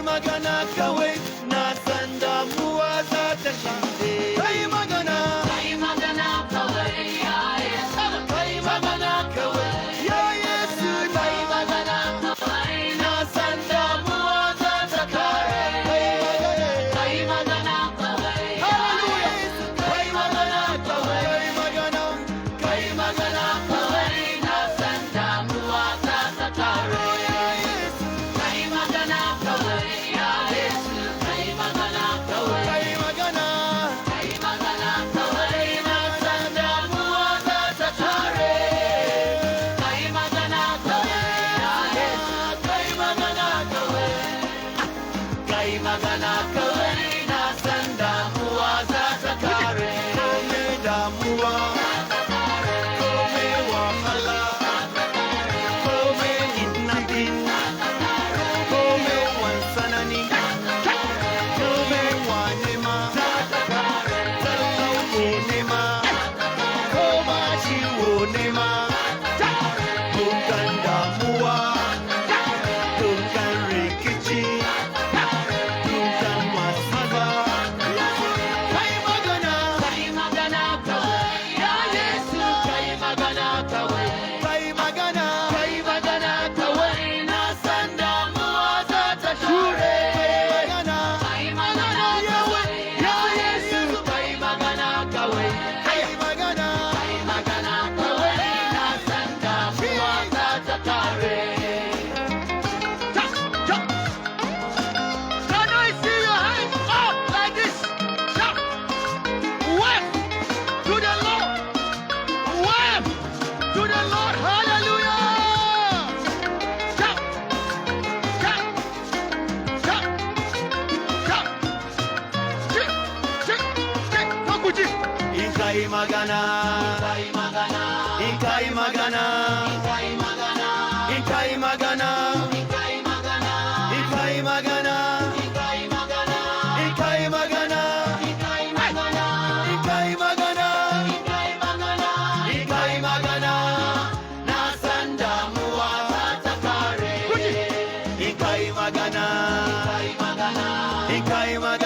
magana kawai na san damuwa za ta shige. Kai magana kawai ya Yesu. kai magana kawai ya Yesu Kai magana kawai na san damuwa za ta kare. kai magana kawai ya Hallelujah. Yesu. Kai magana kawai Kai magana kawai na san damuwa za ta kare. Kai magana kawai ya Yesu. Kai magana kawai. kai magana Kai magana kawai na san damuwa za ta kare. Kai magana kawai ya Yesu. Kai magana kawai. Kai magana kawai na san damuwa za ta kare. kome damuwa kome wahala kome kidnapping kome wansanani kome wanema talauko nema koma ciwo nema dukkan damuwa dukkan rikici dukkan masifa kai magana Kai magana kawai ya Yesu. Kai magana kawai. kai magana Kai magana kawai na san damuwa za ta shure. magana Kai magana kawai ya Yesu. Kai magana kawai. kai magana Kai magana kawai na san damuwa za ta kare. Can I see your hands up like this? Shout! Wave to the Lord! Wave to the Lord! Hallelujah! Shout! Shout! Shout! Shout! Chick! Chick! Chick! Takuji! Ikai magana! Kai magana. Ikai magana! Kai magana. Ikai magana! Kai magana. Ikai magana! Kai magana. Ikai magana! Kai magana. Ikai magana! Kai magana. Ikai magana! Na san damuwa za ta kare. Ikai magana! Kai magana. Ikai magana!